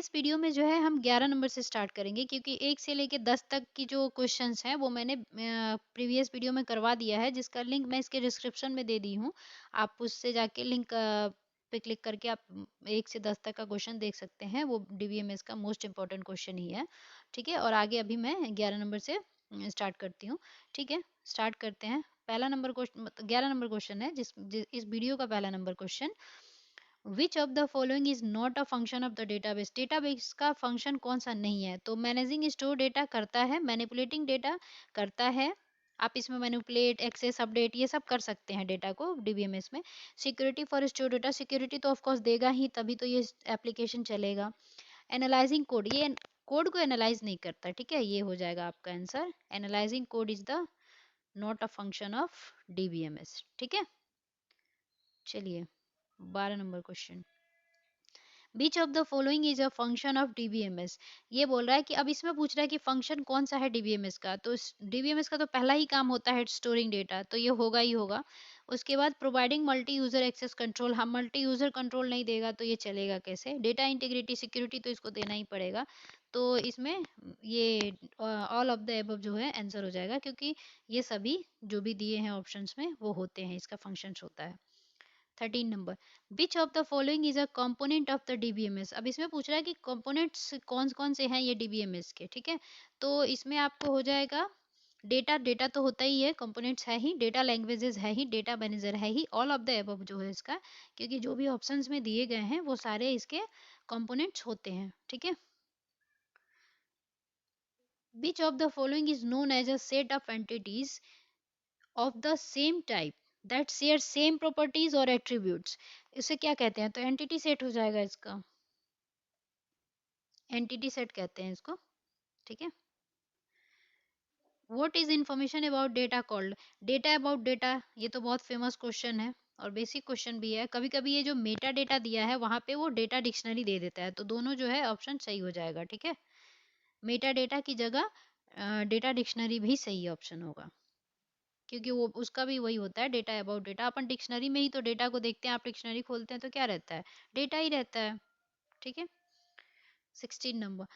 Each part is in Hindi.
इस वीडियो में जो है हम 11 नंबर से स्टार्ट करेंगे, क्योंकि 1 से लेके 10 तक की जो क्वेश्चंस हैं वो मैंने प्रीवियस वीडियो में करवा दिया है, जिसका लिंक मैं इसके डिस्क्रिप्शन में दे दी हूँ। आप उससे जाके लिंक पे क्लिक करके आप 1 से 10 तक का क्वेश्चन देख सकते हैं। वो डीबीएमएस का मोस्ट इंपॉर्टेंट क्वेश्चन ही है। ठीक है, और आगे अभी मैं 11 नंबर से स्टार्ट करती हूँ। ठीक है, स्टार्ट करते हैं। पहला नंबर क्वेश्चन 11 नंबर क्वेश्चन है, इस वीडियो का पहला number question, which of the following is not a function of the database. Database का फंक्शन कौन सा नहीं है? तो मैनेजिंग स्टोर डेटा करता है, मैनिपुलेटिंग डेटा करता है। आप इसमें मैनिपुलेट, एक्सेस, अपडेट ये सब कर सकते हैं डेटा को डीबीएमएस में। Security for store data, security तो ऑफ कोर्स देगा ही, तभी तो ये एप्लीकेशन चलेगा। एनालाइजिंग कोड, ये कोड को एनालाइज नहीं करता। ठीक है, ये हो जाएगा आपका answer. Analysing code is the not a function of DBMS. ठीक है, चलिए 12 number question, beach of the following is a function of DBMS. ये बोल रहा है कि अब इसमें पूछ रहा है कि फंक्शन कौन सा है डीबीएमएस का। तो डीबीएमएस का तो पहला ही काम होता है स्टोरिंग डेटा, तो ये होगा ही होगा। उसके बाद providing multi user access control, हम मल्टी यूजर कंट्रोल नहीं देगा तो ये चलेगा कैसे? डेटा इंटीग्रिटी, सिक्योरिटी तो इसको देना ही पड़ेगा। तो इसमें ये ऑल ऑफ द एबव जो है आंसर हो जाएगा, क्योंकि ये सभी जो भी दिए हैं ऑप्शंस में वो होते हैं, इसका फंक्शन होता है। 13 number, which of the following is a component of the DBMS. अब इसमें पूछ रहा है कि कंपोनेंट्स कौन कौन से हैं ये डीबीएमएस के। ठीक है, तो इसमें आपको हो जाएगा डेटा, डेटा तो होता ही है, कंपोनेंट्स है ही, डेटा लैंग्वेजेस है ही, डेटा मैनेजर है ही, ऑल ऑफ द अबव जो है इसका, क्योंकि जो भी ऑप्शंस में दिए गए हैं वो सारे इसके कंपोनेंट्स होते हैं। ठीक है, which of the following is known as a set of entities of the same type that share same properties or attributes। इसे क्या कहते हैं? तो एंटिटी सेट हो जाएगा इसका, एंटिटी सेट कहते हैं इसको। ठीक है, what is information about data called? Data about data, ये तो बहुत फेमस क्वेश्चन है और बेसिक क्वेश्चन भी है। कभी कभी ये जो मेटा डेटा दिया है वहां पे वो डेटा डिक्शनरी दे देता है, तो दोनों जो है ऑप्शन सही हो जाएगा। ठीक है, मेटा डेटा की जगह डेटा डिक्शनरी भी सही ऑप्शन होगा, क्योंकि वो उसका भी वही होता है, data about data. Upon dictionary में ही तो डेटा को देखते हैं, आप डिक्शनरी खोलते हैं तो क्या रहता है? डेटा ही रहता है। ठीक है, 16 number,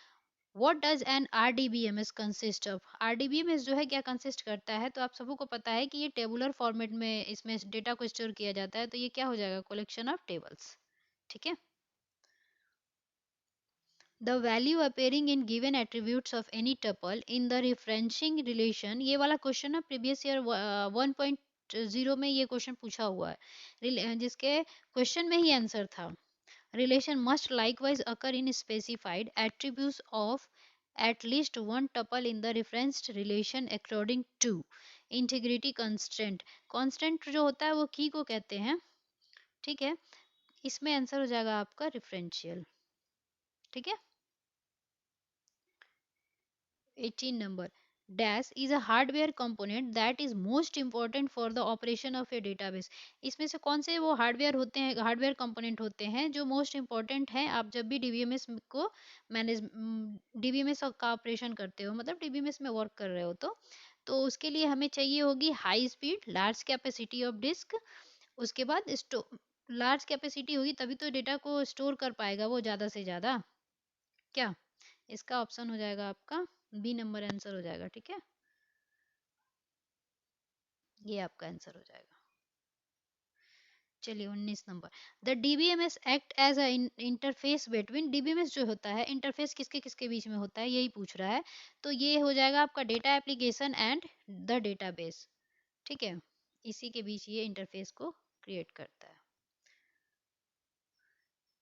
what does N RDBMS consist of. RDBMS जो है क्या कंसिस्ट करता है? तो आप सबको पता है कि ये टेबुलर फॉर्मेट में इसमें डेटा को स्टोर किया जाता है, तो ये क्या हो जाएगा? Collection of tables. ठीक है, the value appearing in given attributes of any tuple in the referencing relation, ये वाला क्वेश्चन ना प्रीवियस ईयर 1.0 में ये क्वेश्चन पूछा हुआ है, जिसके क्वेश्चन में ही आंसर था। Relation must likewise occur in specified attributes of at least one tuple in the referenced relation according to integrity constant। constant जो होता है वो की को कहते हैं। ठीक है, इसमें आंसर हो जाएगा आपका रिफरेंशियल। ठीक है, 18 number, dash is a hardware component that is most important for the operation of A database. इसमें से कौन से वो हार्डवेयर होते हैं, हार्डवेयर कंपोनेंट होते हैं जो मोस्ट इंपॉर्टेंट हैं? आप जब भी डीबीएमएस को मैनेज, डीबीएमएस का ऑपरेशन करते हो, मतलब डीबीएमएस में वर्क कर रहे हो, तो उसके लिए हमें चाहिए होगी high speed, large capacity of disk. उसके बाद लार्ज कैपेसिटी होगी तभी तो डेटा को स्टोर कर पाएगा वो ज़्यादा से ज़्यादा। क्या? इसका ऑप्शन हो जाएगा आपका बी नंबर आंसर हो जाएगा। ठीक है, ये आपका आंसर हो जाएगा। चलिए 19 number, the DBMS act as a interface between. DBMS जो होता है इंटरफेस किसके किसके बीच में होता है, यही पूछ रहा है। तो ये हो जाएगा आपका data application and the database. ठीक है, इसी के बीच ये इंटरफेस को क्रिएट करता है।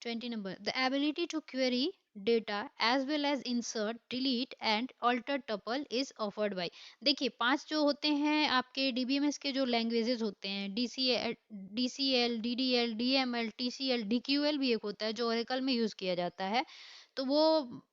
20 number, the ability to query data as well as insert, delete and alter tuple is offered by। देखिए 5 जो होते हैं आपके डीबीएमएस के जो लैंग्वेजेस होते हैं, DCL, DCL, DDL, DML, TCL, DQL भी एक होता है जो ओरेकल में यूज किया जाता है। तो वो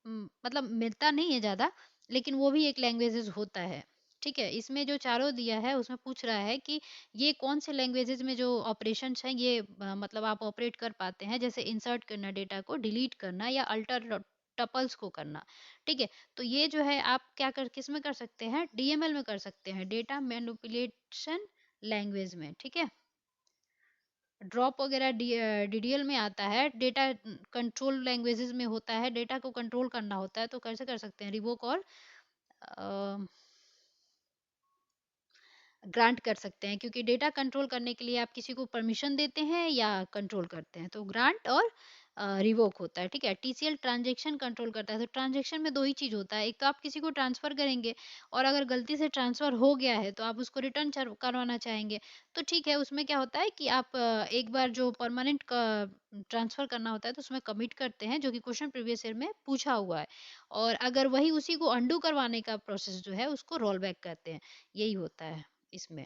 मतलब मिलता नहीं है ज्यादा, लेकिन वो भी एक लैंग्वेजेस होता है। ठीक है, इसमें जो चारों दिया है उसमें पूछ रहा है कि ये कौन से लैंग्वेजेस में जो ऑपरेशंस हैं ये मतलब आप ऑपरेट कर पाते हैं, जैसे इंसर्ट करना डेटा को, डिलीट करना या अल्टर टपल्स को करना। ठीक है, तो ये जो है आप क्या कर किस में कर सकते हैं? डीएमएल में कर सकते हैं, डेटा मैनिपुलेशन लैंग्वेज में। ठीक है, ड्रॉप वगैरह डीडीएल में आता है, डेटा कंट्रोल लैंग्वेजेस में होता है, डेटा को कंट्रोल करना होता है, तो कैसे कर सकते हैं, रिवोक और ग्रांट कर सकते हैं, क्योंकि डेटा कंट्रोल करने के लिए आप किसी को परमिशन देते हैं या कंट्रोल करते हैं, तो ग्रांट और रिवोक होता है। ठीक है, टीसीएल ट्रांजैक्शन कंट्रोल करता है। तो ट्रांजैक्शन में दो ही चीज होता है, एक तो आप किसी को ट्रांसफर करेंगे और अगर गलती से ट्रांसफर हो गया है तो आप उसको रिटर्न करवाना चाहेंगे, तो ठीक है, उसमें क्या होता है कि आप एक बार जो परमानेंट ट्रांसफर करना होता है तो उसमें कमिट करते हैं, जो कि क्वेश्चन प्रीवियस ईयर में पूछा हुआ है, और अगर वही उसी को अंडू करवाने का प्रोसेस जो है उसको रोल बैक करते हैं, यही होता है इसमें।